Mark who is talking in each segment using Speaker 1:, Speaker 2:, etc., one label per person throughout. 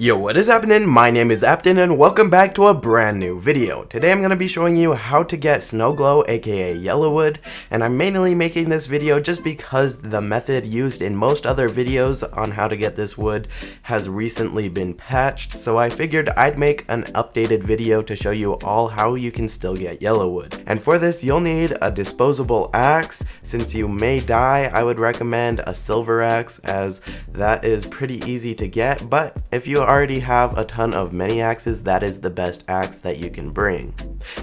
Speaker 1: Yo, what is happening? My name is Apton and welcome back to a brand new video. Today I'm going to be showing you how to get snow glow, aka yellowwood, and I'm mainly making this video just because the method used in most other videos on how to get this wood has recently been patched, so I figured I'd make an updated video to show you all how you can still get yellowwood. And for this you'll need a disposable axe. Since you may die, I would recommend a silver axe as that is pretty easy to get, but if you already have a ton of mini axes, that is the best axe that you can bring.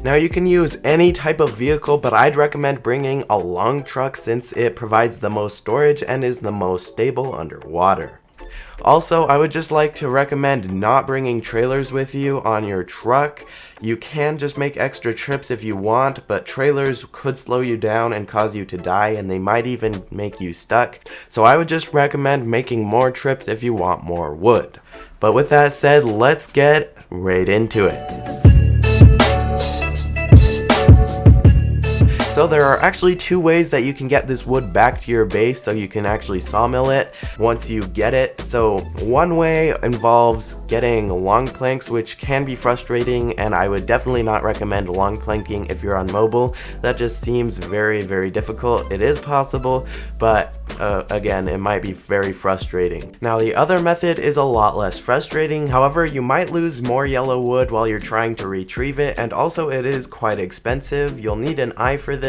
Speaker 1: Now you can use any type of vehicle, but I'd recommend bringing a long truck since it provides the most storage and is the most stable underwater. Also, I would just like to recommend not bringing trailers with you on your truck. You can just make extra trips if you want, but trailers could slow you down and cause you to die, and they might even make you stuck. So I would just recommend making more trips if you want more wood. But with that said, let's get right into it. So there are actually two ways that you can get this wood back to your base so you can actually sawmill it once you get it. So one way involves getting long planks, which can be frustrating, and I would definitely not recommend long planking if you're on mobile. That just seems very difficult. It is possible, but again, it might be very frustrating. Now the other method is a lot less frustrating. However, you might lose more yellow wood while you're trying to retrieve it, and also it is quite expensive. You'll need an eye for this.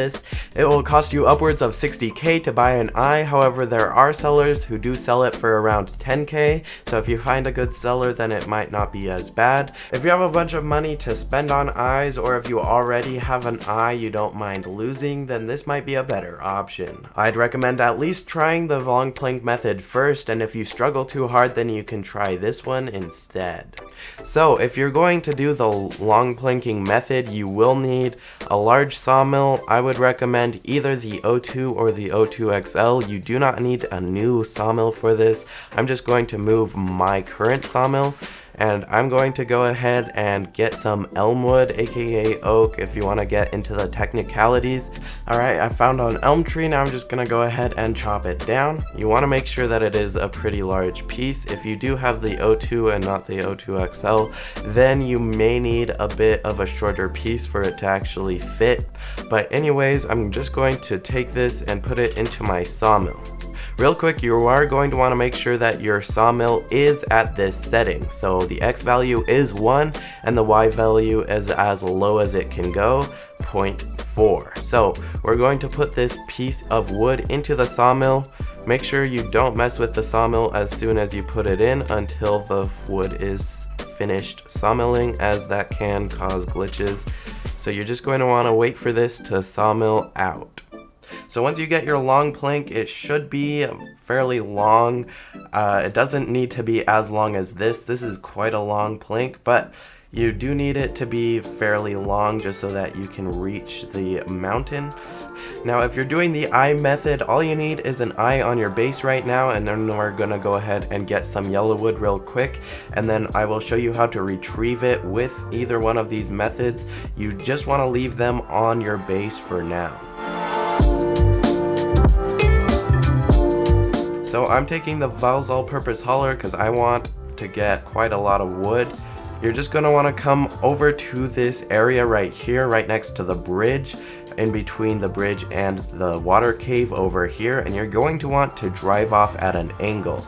Speaker 1: It will cost you upwards of 60k to buy an eye. However, there are sellers who do sell it for around 10k, so if you find a good seller, then it might not be as bad. If you have a bunch of money to spend on eyes, or if you already have an eye you don't mind losing, then this might be a better option. I'd recommend at least trying the long plank method first, and if you struggle too hard, then you can try this one instead. So if you're going to do the long planking method, you will need a large sawmill. I would recommend either the O2 or the O2 XL. You do not need a new sawmill for this. I'm just going to move my current sawmill, and I'm going to go ahead and get some elm wood, aka oak, if you want to get into the technicalities. Alright, I found an elm tree. Now I'm just going to go ahead and chop it down. You want to make sure that it is a pretty large piece. If you do have the O2 and not the O2 XL, then you may need a bit of a shorter piece for it to actually fit. But anyways, I'm just going to take this and put it into my sawmill. Real quick, you are going to want to make sure that your sawmill is at this setting. So the X value is 1 and the Y value is as low as it can go, 0.4. So we're going to put this piece of wood into the sawmill. Make sure you don't mess with the sawmill as soon as you put it in until the wood is finished sawmilling, as that can cause glitches. So you're just going to want to wait for this to sawmill out. So once you get your long plank, it should be fairly long. It doesn't need to be as long as this. This is quite a long plank, but you do need it to be fairly long just so that you can reach the mountain. Now if you're doing the eye method, all you need is an eye on your base right now, and then we're gonna go ahead and get some yellow wood real quick, and then I will show you how to retrieve it with either one of these methods. You just want to leave them on your base for now. So I'm taking the Val's all-purpose hauler because I want to get quite a lot of wood. You're just going to want to come over to this area right here, right next to the bridge, in between the bridge and the water cave over here, and you're going to want to drive off at an angle.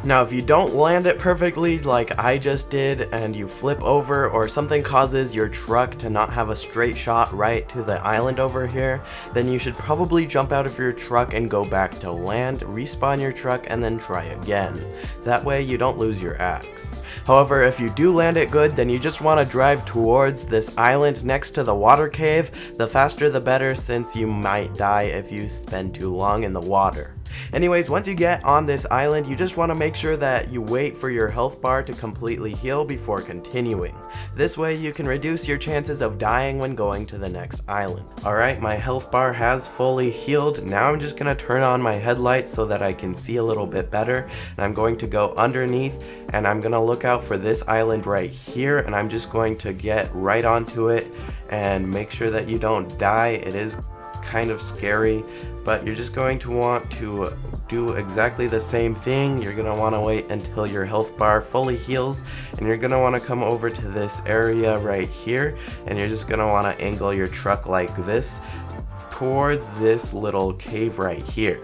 Speaker 1: Now if you don't land it perfectly like I just did and you flip over, or something causes your truck to not have a straight shot right to the island over here, then you should probably jump out of your truck and go back to land, respawn your truck, and then try again. That way you don't lose your axe. However, if you do land it good, then you just want to drive towards this island next to the water cave. The faster the better, since you might die if you spend too long in the water. Anyways, once you get on this island, you just want to make sure that you wait for your health bar to completely heal before continuing. This way you can reduce your chances of dying when going to the next island. Alright, my health bar has fully healed. Now I'm just going to turn on my headlights so that I can see a little bit better. And I'm going to go underneath, and I'm going to look out for this island right here, and I'm just going to get right onto it and make sure that you don't die. It is kind of scary, but you're just going to want to do exactly the same thing. You're gonna wanna wait until your health bar fully heals, and you're gonna wanna come over to this area right here, and you're just gonna wanna angle your truck like this towards this little cave right here.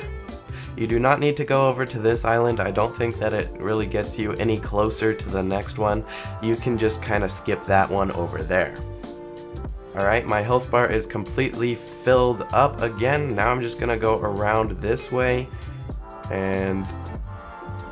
Speaker 1: You do not need to go over to this island. I don't think that it really gets you any closer to the next one. You can just kind of skip that one over there. Alright, my health bar is completely filled up again. Now I'm just gonna go around this way and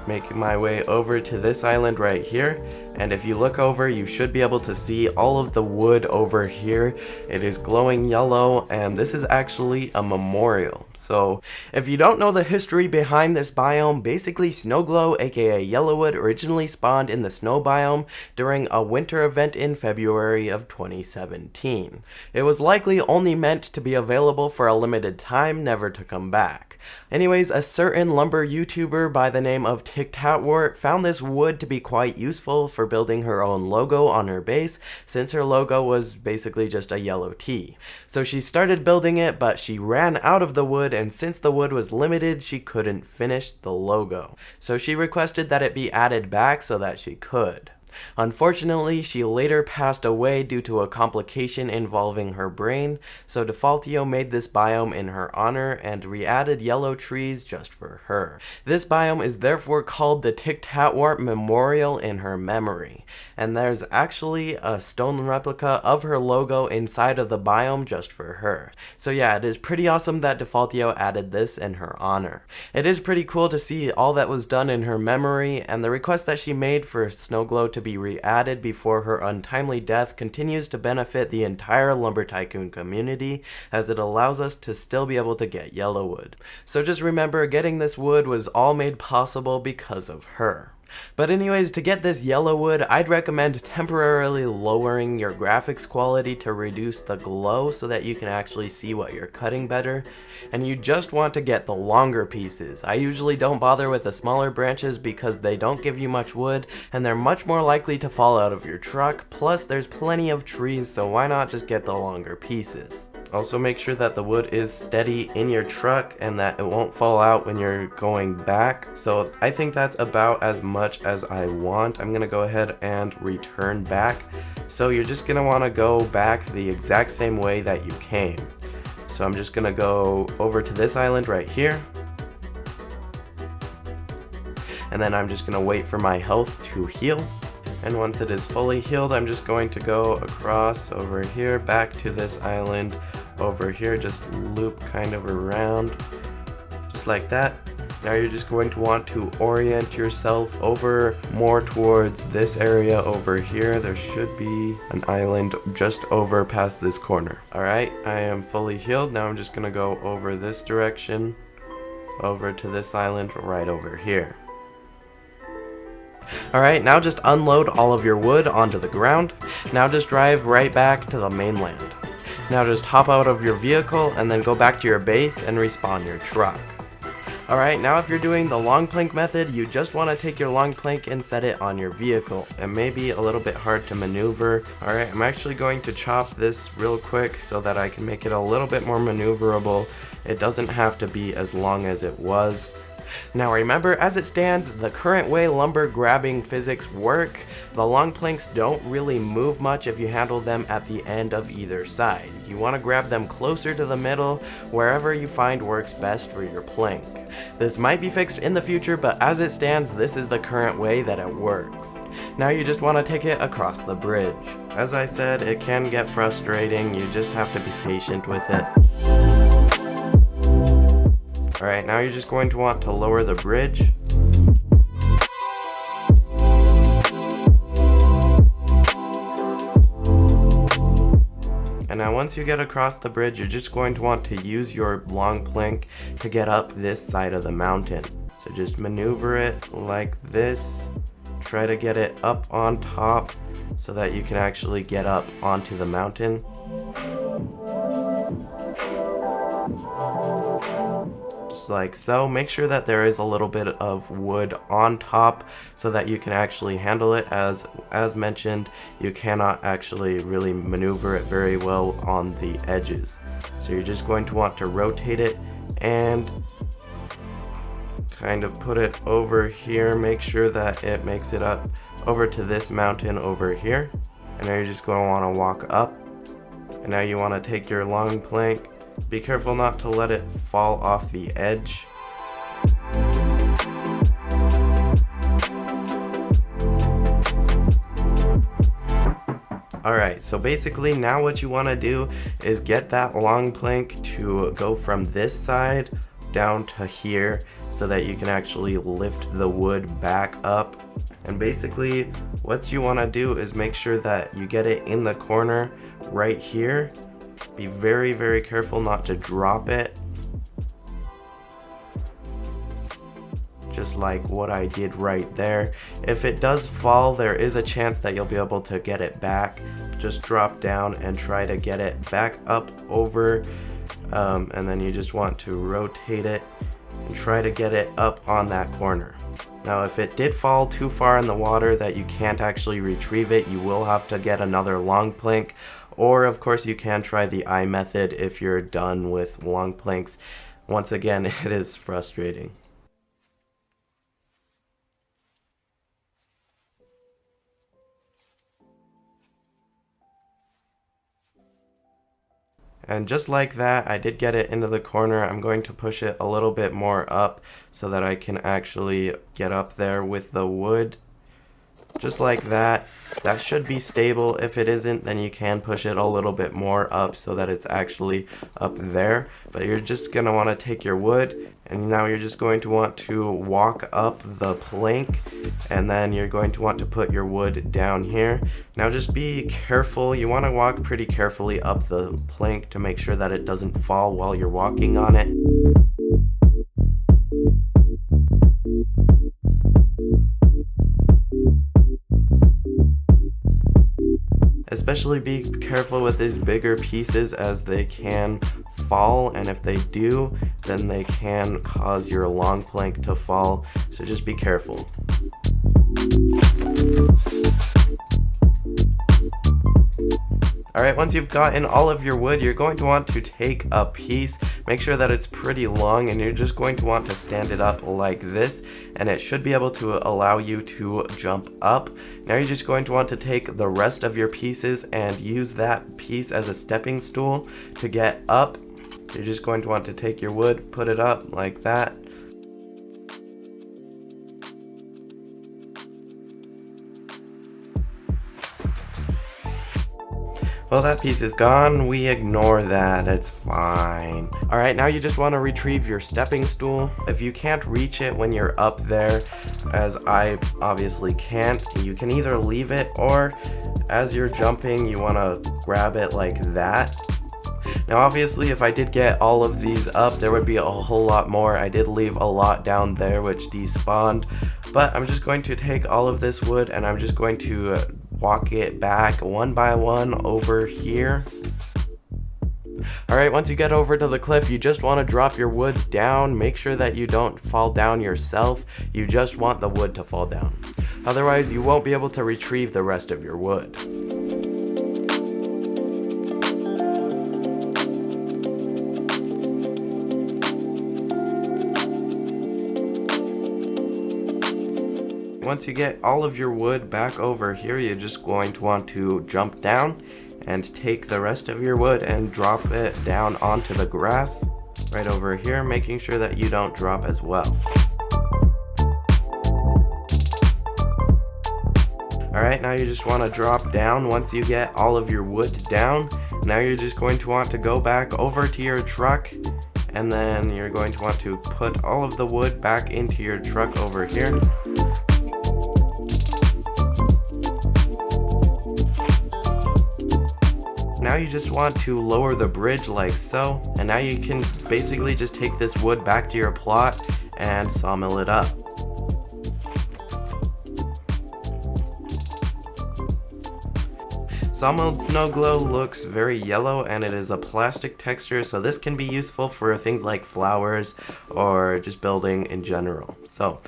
Speaker 1: make my way over to this island right here. And if you look over, you should be able to see all of the wood over here. It is glowing yellow, and this is actually a memorial. So if you don't know the history behind this biome, basically snow glow, aka yellowwood, originally spawned in the snow biome during a winter event in February of 2017. It was likely only meant to be available for a limited time, never to come back. Anyways, a certain lumber YouTuber by the name of TikTok found this wood to be quite useful for building her own logo on her base, since her logo was basically just a yellow T. So she started building it, but she ran out of the wood, and since the wood was limited, she couldn't finish the logo. So she requested that it be added back so that she could. Unfortunately, she later passed away due to a complication involving her brain, so Defaultio made this biome in her honor and re-added yellow trees just for her. This biome is therefore called the Tic-Tac-Wart Memorial in her memory, and there's actually a stone replica of her logo inside of the biome just for her. So yeah, it is pretty awesome that Defaultio added this in her honor. It is pretty cool to see all that was done in her memory, and the request that she made for Snowglow to be re-added before her untimely death continues to benefit the entire Lumber Tycoon community, as it allows us to still be able to get yellowwood. So just remember, getting this wood was all made possible because of her. But anyways, to get this yellowwood, I'd recommend temporarily lowering your graphics quality to reduce the glow so that you can actually see what you're cutting better. And you just want to get the longer pieces. I usually don't bother with the smaller branches because they don't give you much wood and they're much more likely to fall out of your truck. Plus there's plenty of trees, so why not just get the longer pieces. Also make sure that the wood is steady in your truck and that it won't fall out when you're going back. So I think that's about as much as I want. I'm gonna go ahead and return back. So you're just gonna wanna go back the exact same way that you came. So I'm just gonna go over to this island right here. And then I'm just gonna wait for my health to heal. And once it is fully healed, I'm just going to go across over here, back to this island over here, just loop kind of around, just like that. Now you're just going to want to orient yourself over more towards this area over here. There should be an island just over past this corner. Alright, I am fully healed. Now I'm just gonna go over this direction, over to this island right over here. Alright, now just unload all of your wood onto the ground. Now just drive right back to the mainland. Now just hop out of your vehicle and then go back to your base and respawn your truck. Alright, now if you're doing the long plank method, you just want to take your long plank and set it on your vehicle. It may be a little bit hard to maneuver. Alright, I'm actually going to chop this real quick so that I can make it a little bit more maneuverable. It doesn't have to be as long as it was. Now remember, as it stands, the current way lumber grabbing physics work, the long planks don't really move much if you handle them at the end of either side. You want to grab them closer to the middle, wherever you find works best for your plank. This might be fixed in the future, but as it stands, this is the current way that it works. Now you just want to take it across the bridge. As I said, it can get frustrating, you just have to be patient with it. Alright, now you're just going to want to lower the bridge. And now once you get across the bridge, you're just going to want to use your long plank to get up this side of the mountain. So just maneuver it like this. Try to get it up on top so that you can actually get up onto the mountain. Just like so. Make sure that there is a little bit of wood on top so that you can actually handle it. As mentioned, you cannot actually really maneuver it very well on the edges. So you're just going to want to rotate it and kind of put it over here, make sure that it makes it up over to this mountain over here. And now you're just going to want to walk up. And now you want to take your long plank. Be careful not to let it fall off the edge. Alright, so basically now what you want to do is get that long plank to go from this side down to here so that you can actually lift the wood back up. And basically what you want to do is make sure that you get it in the corner right here. Be very, very careful not to drop it. Just like what I did right there. If it does fall, there is a chance that you'll be able to get it back. Just drop down and try to get it back up over, and then you just want to rotate it and try to get it up on that corner. Now if it did fall too far in the water that you can't actually retrieve it, you will have to get another long plank, or of course you can try the eye method if you're done with long planks. Once again, it is frustrating. And just like that, I did get it into the corner. I'm going to push it a little bit more up so that I can actually get up there with the wood. Just like that. That should be stable. If it isn't, then you can push it a little bit more up so that it's actually up there. But you're just going to want to take your wood, and now you're just going to want to walk up the plank, and then you're going to want to put your wood down here. Now just be careful. You want to walk pretty carefully up the plank to make sure that it doesn't fall while you're walking on it. Especially be careful with these bigger pieces as they can fall, and if they do, then they can cause your long plank to fall, so just be careful. Alright, once you've gotten all of your wood, you're going to want to take a piece, make sure that it's pretty long, and you're just going to want to stand it up like this, and it should be able to allow you to jump up. Now you're just going to want to take the rest of your pieces and use that piece as a stepping stool to get up. So you're just going to want to take your wood, put it up like that. Well, that piece is gone. We ignore that. It's fine. Alright, now you just want to retrieve your stepping stool. If you can't reach it when you're up there, as I obviously can't, you can either leave it, or as you're jumping, you want to grab it like that. Now obviously if I did get all of these up, there would be a whole lot more. I did leave a lot down there which despawned, but I'm just going to take all of this wood and I'm just going to walk it back one by one over here. Alright, once you get over to the cliff, you just want to drop your wood down. Make sure that you don't fall down yourself. You just want the wood to fall down. Otherwise, you won't be able to retrieve the rest of your wood. Once you get all of your wood back over here, you're just going to want to jump down and take the rest of your wood and drop it down onto the grass right over here, making sure that you don't drop as well. Alright, now you just want to drop down. Once you get all of your wood down, now you're just going to want to go back over to your truck, and then you're going to want to put all of the wood back into your truck over here. Now you just want to lower the bridge like so, and now you can basically just take this wood back to your plot and sawmill it up. Sawmilled snow glow looks very yellow and it is a plastic texture, so this can be useful for things like flowers or just building in general. So,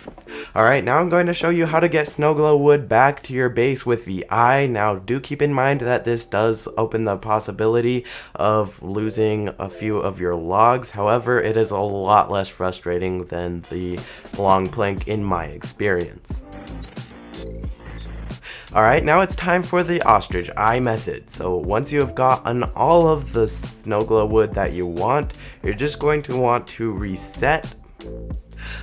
Speaker 1: Alright, now I'm going to show you how to get snow glow wood back to your base with the eye. Now do keep in mind that this does open the possibility of losing a few of your logs. However, it is a lot less frustrating than the long plank in my experience. Alright, now it's time for the ostrich eye method. So once you have gotten all of the snow glow wood that you want, you're just going to want to reset.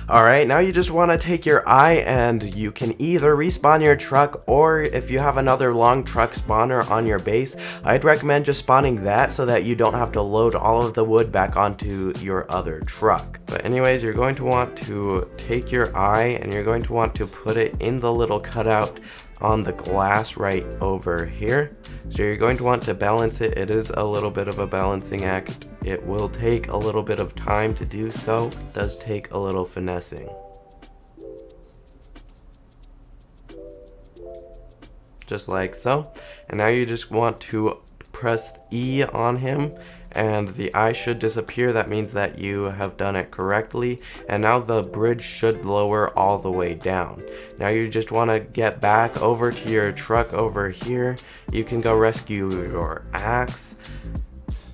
Speaker 1: Alright, now you just want to take your eye and you can either respawn your truck, or if you have another long truck spawner on your base, I'd recommend just spawning that so that you don't have to load all of the wood back onto your other truck. But anyways, you're going to want to take your eye and you're going to want to put it in the little cutout on the glass right over here. So you're going to want to balance it. It is a little bit of a balancing act. It will take a little bit of time to do so. It does take a little finessing. Just like so. And now you just want to press E on him and the eye should disappear. That means that you have done it correctly. And now the bridge should lower all the way down. Now you just want to get back over to your truck over here. You can go rescue your axe.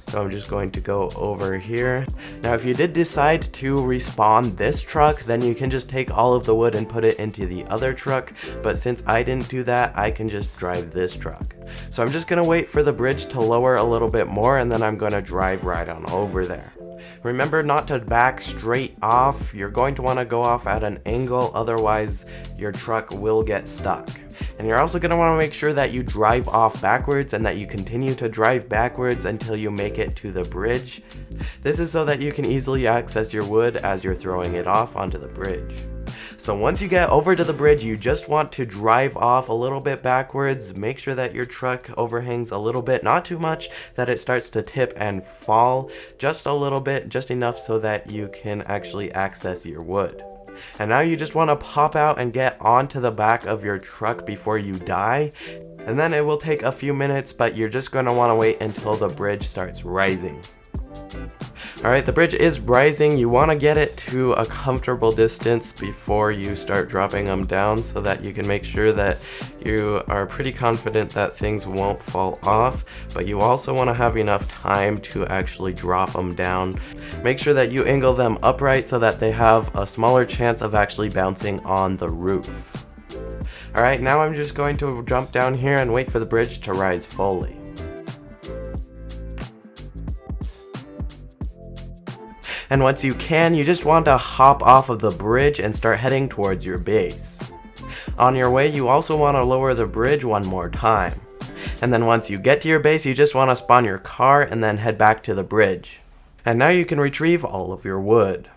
Speaker 1: So I'm just going to go over here. Now if you did decide to respawn this truck, then you can just take all of the wood and put it into the other truck. But since I didn't do that, I can just drive this truck. So I'm just gonna wait for the bridge to lower a little bit more and then I'm gonna drive right on over there. Remember not to back straight off. You're going to want to go off at an angle, otherwise your truck will get stuck. And you're also going to want to make sure that you drive off backwards and that you continue to drive backwards until you make it to the bridge. This is so that you can easily access your wood as you're throwing it off onto the bridge. So once you get over to the bridge, you just want to drive off a little bit backwards. Make sure that your truck overhangs a little bit, not too much that it starts to tip and fall, just a little bit, just enough so that you can actually access your wood. And now you just want to pop out and get onto the back of your truck before you die. And then it will take a few minutes, but you're just going to want to wait until the bridge starts rising. Alright, the bridge is rising. You want to get it to a comfortable distance before you start dropping them down so that you can make sure that you are pretty confident that things won't fall off, but you also want to have enough time to actually drop them down. Make sure that you angle them upright so that they have a smaller chance of actually bouncing on the roof. Alright, now I'm just going to jump down here and wait for the bridge to rise fully. And once you can, you just want to hop off of the bridge and start heading towards your base. On your way, you also want to lower the bridge one more time. And then once you get to your base, you just want to spawn your car and then head back to the bridge. And now you can retrieve all of your wood.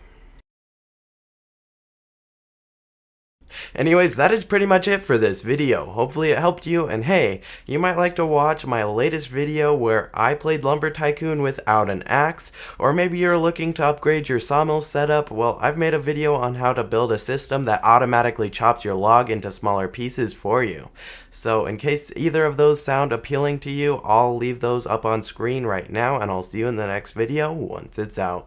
Speaker 1: Anyways, that is pretty much it for this video. Hopefully it helped you, and hey, you might like to watch my latest video where I played Lumber Tycoon without an axe, or maybe you're looking to upgrade your sawmill setup. Well, I've made a video on how to build a system that automatically chops your log into smaller pieces for you. So in case either of those sound appealing to you, I'll leave those up on screen right now, and I'll see you in the next video once it's out.